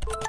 Berita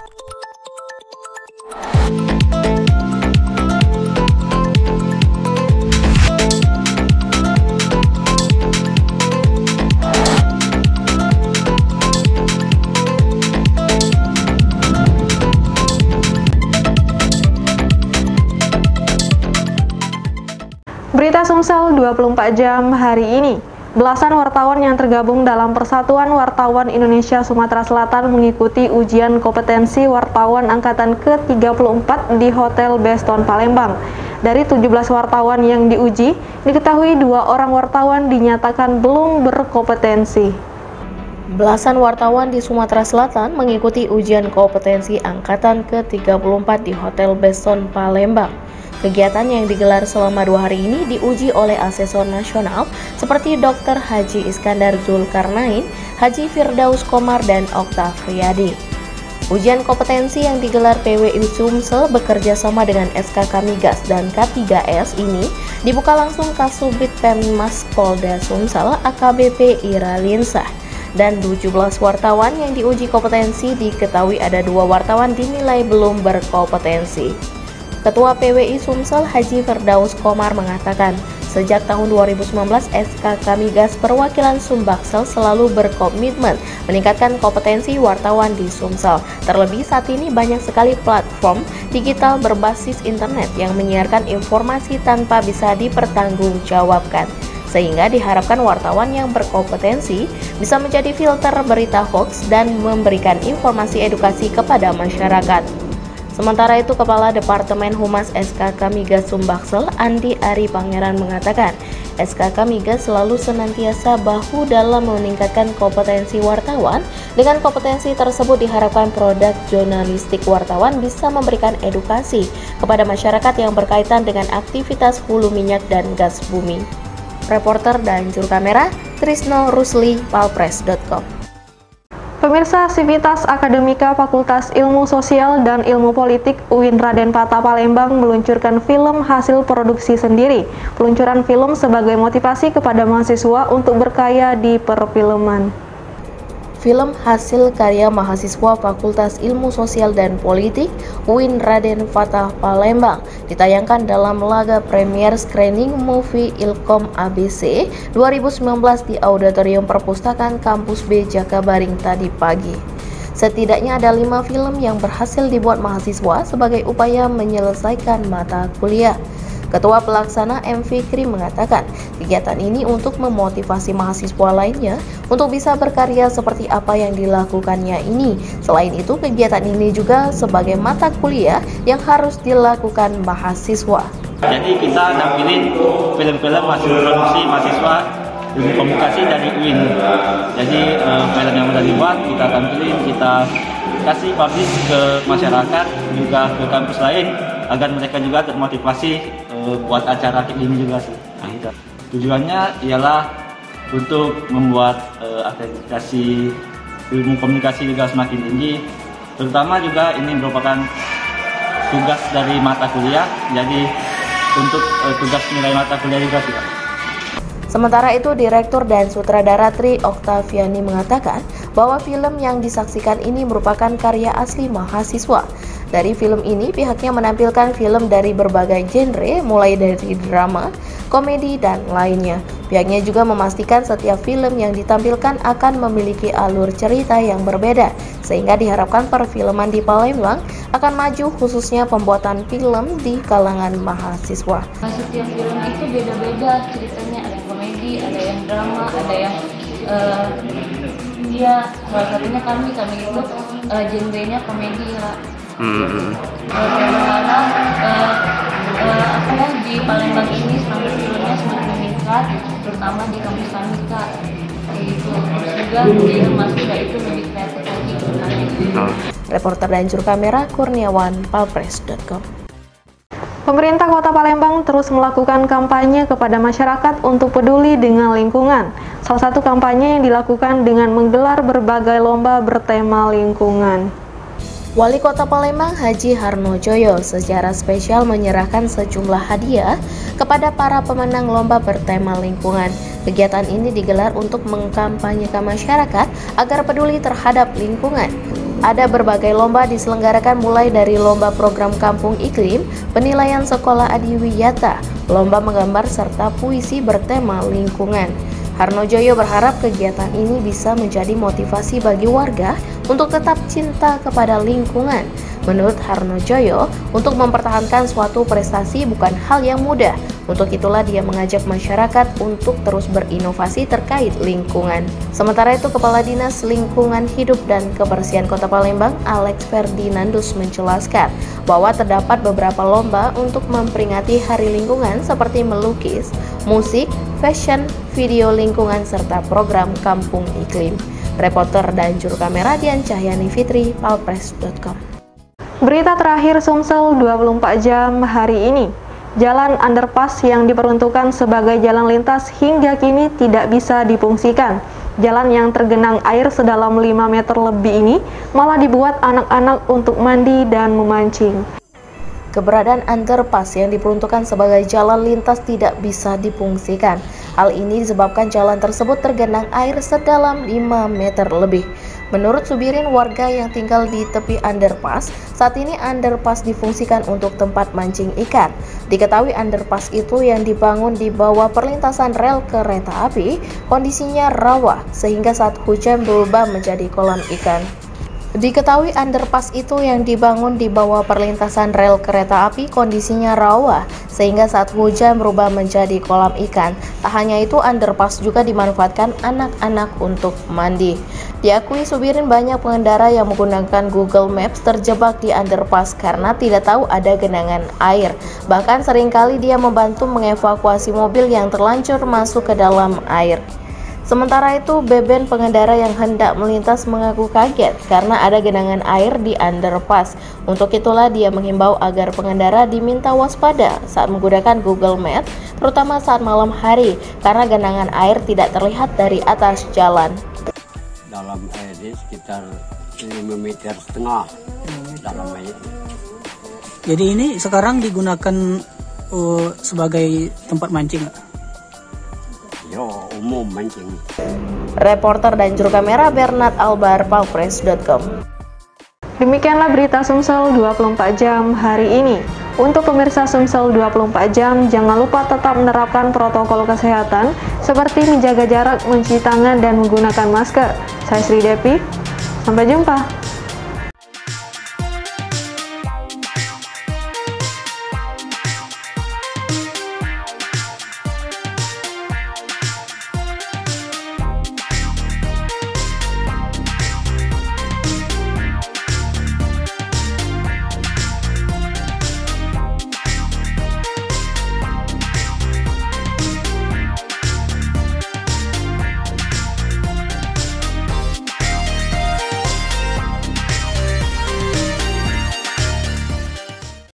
Sumsel 24 jam hari ini. Belasan wartawan yang tergabung dalam Persatuan Wartawan Indonesia Sumatera Selatan mengikuti ujian kompetensi wartawan angkatan ke-34 di Hotel Beston Palembang. Dari 17 wartawan yang diuji, diketahui 2 orang wartawan dinyatakan belum berkompetensi. Belasan wartawan di Sumatera Selatan mengikuti ujian kompetensi angkatan ke-34 di Hotel Beston Palembang. Kegiatan yang digelar selama 2 hari ini diuji oleh asesor nasional seperti Dr. Haji Iskandar Zulkarnain, Haji Firdaus Komar, dan Oktav Riyadi. Ujian kompetensi yang digelar PWI Sumsel bekerja sama dengan SKK Migas dan K3S ini dibuka langsung Kasubit Pemmas Polda Sumsel AKBP Ira Linsah. Dan 17 wartawan yang diuji kompetensi diketahui ada 2 wartawan dinilai belum berkompetensi. Ketua PWI Sumsel Haji Firdaus Komar mengatakan, sejak tahun 2019 SKK Migas Perwakilan Sumbaksel selalu berkomitmen meningkatkan kompetensi wartawan di Sumsel. Terlebih saat ini banyak sekali platform digital berbasis internet yang menyiarkan informasi tanpa bisa dipertanggungjawabkan. Sehingga diharapkan wartawan yang berkompetensi bisa menjadi filter berita hoax dan memberikan informasi edukasi kepada masyarakat. Sementara itu, Kepala Departemen Humas SKK Migas Sumbaksel, Andi Ari Pangeran mengatakan, SKK Migas selalu senantiasa bahu dalam meningkatkan kompetensi wartawan. Dengan kompetensi tersebut diharapkan produk jurnalistik wartawan bisa memberikan edukasi kepada masyarakat yang berkaitan dengan aktivitas hulu minyak dan gas bumi. Reporter dan juru kamera, Trisno Rusli, palpres.com. Pemirsa, Sivitas Akademika Fakultas Ilmu Sosial dan Ilmu Politik UIN Raden Patah Palembang meluncurkan film hasil produksi sendiri. Peluncuran film sebagai motivasi kepada mahasiswa untuk berkarya di perfilman. Film hasil karya mahasiswa Fakultas Ilmu Sosial dan Politik UIN Raden Patah Palembang ditayangkan dalam laga premier screening movie Ilkom ABC 2019 di Auditorium Perpustakaan Kampus B Jakabaring tadi pagi. Setidaknya ada 5 film yang berhasil dibuat mahasiswa sebagai upaya menyelesaikan mata kuliah. Ketua Pelaksana M. Fikri mengatakan, kegiatan ini untuk memotivasi mahasiswa lainnya untuk bisa berkarya seperti apa yang dilakukannya ini. Selain itu, kegiatan ini juga sebagai mata kuliah yang harus dilakukan mahasiswa. Jadi kita nampilin film-film hasil produksi mahasiswa ilmu komunikasi dari UIN. Jadi film yang sudah dibuat kita tampilin, kita kasih publish ke masyarakat, juga ke kampus lain, agar mereka juga termotivasi buat acara ini juga sih. Nah, tujuannya ialah untuk membuat akreditasi ilmu komunikasi juga semakin tinggi. Terutama juga ini merupakan tugas dari mata kuliah, jadi untuk tugas nilai mata kuliah juga sih. Sementara itu, Direktur dan Sutradara Tri Oktaviani mengatakan bahwa film yang disaksikan ini merupakan karya asli mahasiswa. Dari film ini, pihaknya menampilkan film dari berbagai genre, mulai dari drama, komedi, dan lainnya. Pihaknya juga memastikan setiap film yang ditampilkan akan memiliki alur cerita yang berbeda, sehingga diharapkan perfilman di Palembang akan maju, khususnya pembuatan film di kalangan mahasiswa. Setiap film itu beda-beda ceritanya, ada komedi, ada yang drama, ada yang salah satunya kami itu genrenya komedi ya. Bagaimana di Palembang ini filmnya semakin meningkat, terutama di kampus kami Kak. Itu juga di mahasiswa itu lebih kreatif lagi. Reporter dan juru kamera Kurniawan, palpres.com. Pemerintah Kota Palembang terus melakukan kampanye kepada masyarakat untuk peduli dengan lingkungan. Salah satu kampanye yang dilakukan dengan menggelar berbagai lomba bertema lingkungan. Wali Kota Palembang Haji Harnojoyo secara spesial menyerahkan sejumlah hadiah kepada para pemenang lomba bertema lingkungan. Kegiatan ini digelar untuk mengkampanyekan masyarakat agar peduli terhadap lingkungan. Ada berbagai lomba diselenggarakan mulai dari lomba program Kampung Iklim, penilaian sekolah adiwiyata, lomba menggambar serta puisi bertema lingkungan. Harnojoyo berharap kegiatan ini bisa menjadi motivasi bagi warga untuk tetap cinta kepada lingkungan. Menurut Harnojoyo, untuk mempertahankan suatu prestasi bukan hal yang mudah. Untuk itulah dia mengajak masyarakat untuk terus berinovasi terkait lingkungan. Sementara itu, Kepala Dinas Lingkungan Hidup dan Kebersihan Kota Palembang, Alex Ferdinandus, menjelaskan bahwa terdapat beberapa lomba untuk memperingati Hari Lingkungan seperti melukis, musik, fashion, video lingkungan, serta program Kampung Iklim. Reporter dan juru kamera Dian Cahyani Fitri, palpres.com. Berita terakhir Sumsel 24 jam hari ini. Jalan underpass yang diperuntukkan sebagai jalan lintas hingga kini tidak bisa difungsikan. Jalan yang tergenang air sedalam 5 meter lebih ini malah dibuat anak-anak untuk mandi dan memancing. Keberadaan underpass yang diperuntukkan sebagai jalan lintas tidak bisa difungsikan. Hal ini disebabkan jalan tersebut tergenang air sedalam 5 meter lebih. Menurut Subirin, warga yang tinggal di tepi underpass, saat ini underpass difungsikan untuk tempat mancing ikan. Diketahui underpass itu yang dibangun di bawah perlintasan rel kereta api, kondisinya rawa sehingga saat hujan berubah menjadi kolam ikan. Diketahui underpass itu yang dibangun di bawah perlintasan rel kereta api kondisinya rawa sehingga saat hujan berubah menjadi kolam ikan. Tak hanya itu, underpass juga dimanfaatkan anak-anak untuk mandi. Diakui Subirin, banyak pengendara yang menggunakan Google Maps terjebak di underpass karena tidak tahu ada genangan air. Bahkan seringkali dia membantu mengevakuasi mobil yang terlanjur masuk ke dalam air. Sementara itu, Beben, pengendara yang hendak melintas, mengaku kaget karena ada genangan air di underpass. Untuk itulah dia menghimbau agar pengendara diminta waspada saat menggunakan Google Maps, terutama saat malam hari, karena genangan air tidak terlihat dari atas jalan. Dalam air ini sekitar 5,5 meter dalam air. Jadi ini sekarang digunakan sebagai tempat mancing? Yo, umum mancing. Reporter dan juru kamera Bernard Albar, palpres.com. Demikianlah berita Sumsel 24 jam hari ini. Untuk pemirsa Sumsel 24 jam, jangan lupa tetap menerapkan protokol kesehatan seperti menjaga jarak, mencuci tangan, dan menggunakan masker. Saya Sri Depi, sampai jumpa.